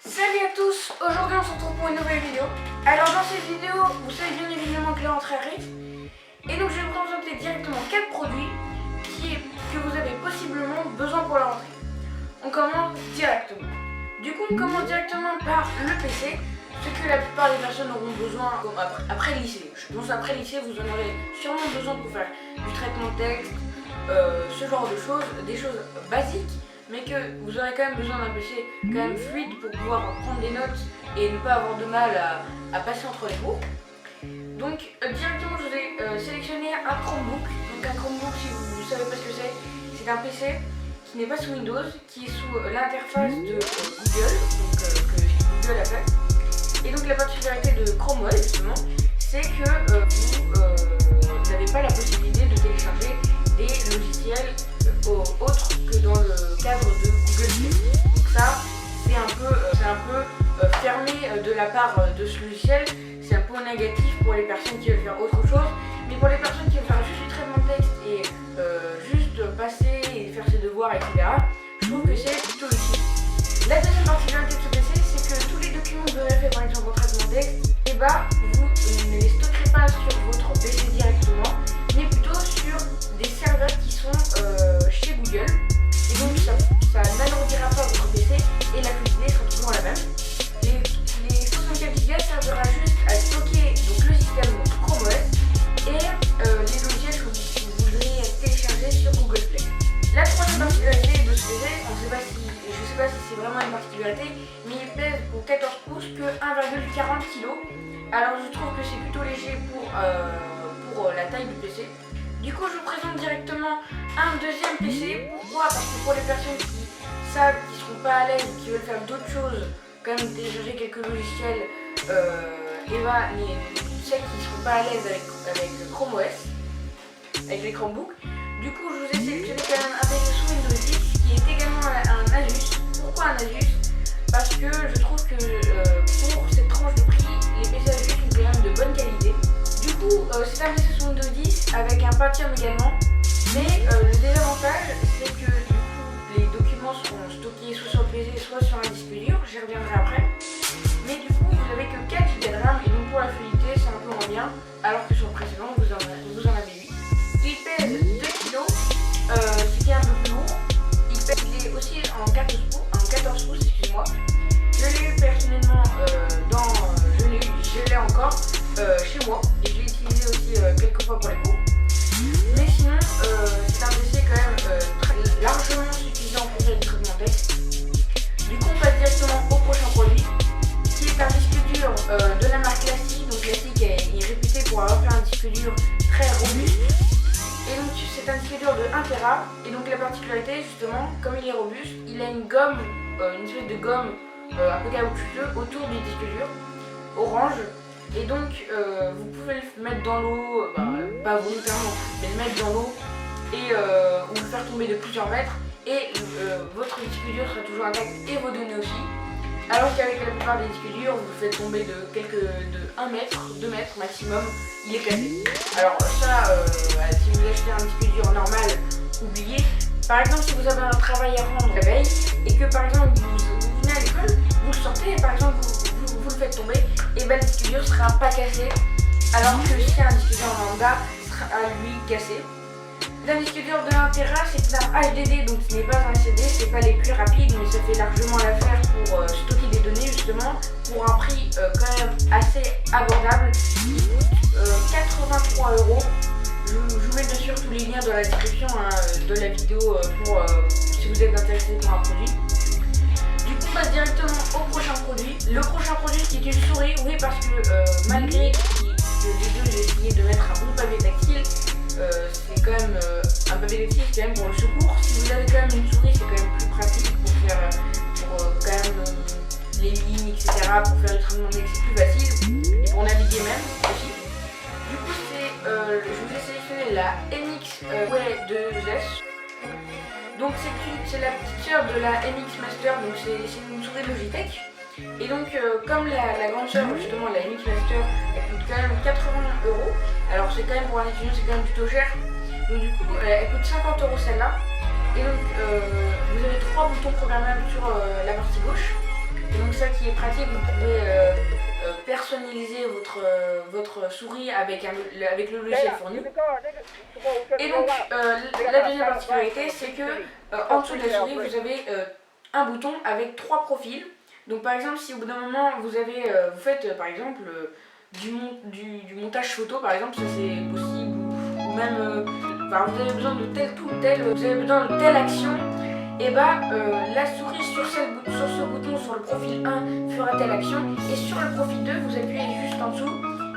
Salut à tous, aujourd'hui on se retrouve pour une nouvelle vidéo. Alors dans cette vidéo, vous savez bien évidemment que la rentrée arrive. Et donc je vais vous présenter directement 4 produits que vous avez possiblement besoin pour la rentrée. On commence directement. Du coup on commence directement par le PC, ce que la plupart des personnes auront besoin après le lycée. Je pense après le lycée vous en aurez sûrement besoin pour faire du traitement de texte, ce genre de choses, des choses basiques. Mais que vous aurez quand même besoin d'un PC quand même fluide pour pouvoir prendre des notes et ne pas avoir de mal à passer entre les cours. Donc directement je vous ai sélectionné un Chromebook. Donc un Chromebook, si vous ne savez pas ce que c'est un PC qui n'est pas sous Windows, qui est sous l'interface de Google, donc que Google a fait. Et donc la particularité de Chrome OS justement, c'est que vous n'avez pas la possibilité de télécharger des logiciels autres que dans le cadre de Google Play. Donc ça, c'est un peu fermé de la part de ce logiciel. C'est un peu négatif pour les personnes qui veulent faire autre chose. Mais pour les personnes qui veulent faire juste du traitement de texte et juste passer et faire ses devoirs, etc., je trouve que c'est plutôt utile. La deuxième particularité de ce PC, c'est que tous les documents que vous aurez fait par exemple en traitement de texte, vous ne les stockerez pas sur votre PC directement, mais plutôt sur des serveurs qui sont chez Google. Et donc ça n'alourdira pas votre PC et la fluidité sera toujours la même. Les 64 Go servira juste à stocker donc, le système donc Chrome OS et les logiciels que vous voudrez télécharger sur Google Play. La troisième particularité de ce PC, je ne sais pas si c'est vraiment une particularité, mais il pèse pour 14 pouces que 1,40 kg. Alors je trouve que c'est plutôt léger pour la taille du PC. Du coup, je vous présente directement un deuxième PC. Pourquoi? Parce que pour les personnes qui savent, qui ne seront pas à l'aise, qui veulent faire d'autres choses, comme télécharger quelques logiciels, et bah, celles qui ne seront pas à l'aise avec Chrome OS, avec les Chromebooks. Du coup, je vous ai sélectionné quand même un PC sous Windows 10 qui est également un Asus. Pourquoi un Asus? Parce que je trouve que pour cette tranche de prix, les PC Asus sont quand même de bonne qualité. Du coup, c'est un PC sous Windows 10 avec un Pentium également, mais le désavantage c'est que du coup les documents seront stockés soit sur le PC soit sur un disque dur, j'y reviendrai après. Mais du coup vous n'avez que 4 Go de RAM et donc pour la fluidité c'est un peu moins bien, alors que sur le précédent vous en avez 8. Il pèse 2 kg, ce qui est un peu plus lourd. Il est aussi en 14 pouces, excusez-moi. Je l'ai eu personnellement je l'ai encore chez moi et je l'ai utilisé aussi quelques fois pour les cours. Mais sinon, c'est un PC quand même largement suffisant pour faire du traitement de texte. Du coup, on passe directement au prochain produit, qui est un disque dur de la marque Classic. Donc Classic est réputé pour avoir fait un disque dur très robuste. Et donc c'est un disque dur de 1 Tera. Et donc la particularité justement, comme il est robuste, il a une gomme, une espèce de gomme un peu caoutchouteux autour du disque dur, orange. Et donc vous pouvez le mettre dans l'eau, pas volontairement, mais le mettre dans l'eau et ou le faire tomber de plusieurs mètres et votre disque dur sera toujours intact et vos données aussi. Alors qu'avec la plupart des disques durs, vous le faites tomber de 1 mètre, 2 mètres maximum, il est cassé. Alors ça, si vous achetez un disque dur normal, oubliez. Par exemple, si vous avez un travail à rendre la veille et que par exemple vous venez à l'école, vous le sortez et par exemple vous le faites tomber, et ben le disque dur sera pas cassé, alors que si un disque dur lambda sera lui cassé. Un disque dur de 1 Tera, c'est un HDD, donc ce n'est pas un CD, c'est pas les plus rapides, mais ça fait largement l'affaire pour stocker des données justement, pour un prix quand même assez abordable, qui coûte 83 €. Je vous mets bien sûr tous les liens dans la description de la vidéo si vous êtes intéressé par un produit. Du coup, on passe directement au prochain produit. Le prochain produit qui est une souris, oui, parce que malgré que les deux j'ai essayé de mettre un bon pavé tactile, c'est quand même un pavé tactile, c'est quand même pour le secours. Si vous avez quand même une souris, c'est quand même plus pratique pour quand même les lignes, etc. Pour faire du traitement de texte, c'est plus facile. Et pour naviguer même aussi. Du coup, je vous ai sélectionné la MX Way 2S. Donc c'est la petite sœur de la MX Master, donc c'est une souris Logitech. Et donc comme la grande sœur justement, la MX Master, elle coûte quand même 80 €. Alors c'est quand même pour un étudiant, c'est quand même plutôt cher. Donc du coup elle coûte 50 € celle-là. Et donc vous avez 3 boutons programmables sur la partie gauche. Et donc ça qui qui est pratique, vous pouvez personnaliser votre souris avec le logiciel fourni. Et donc la deuxième particularité, c'est que en dessous de la souris vous avez un bouton avec 3 profils. Donc par exemple, si au bout d'un moment vous faites par exemple du montage photo par exemple, ça c'est possible, ou même vous avez besoin de vous avez besoin de telle action, et la souris sur ce bouton sur le profil 1 fera telle action, et sur le profil 2 vous appuyez juste en dessous,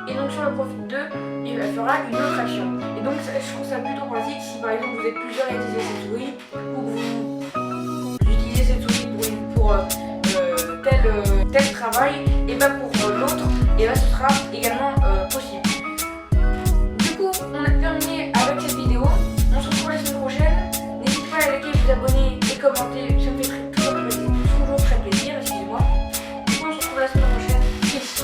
et donc sur le profil 2 il fera une autre action. Et donc je trouve ça plutôt pratique si par exemple vous êtes plusieurs à utiliser cette souris, ou que vous utilisez cette souris pour tel travail, et pour l'autre, et ce sera également possible. Du coup, on a terminé avec cette vidéo. On se retrouve la semaine prochaine. N'hésitez pas à liker, vous abonner et commenter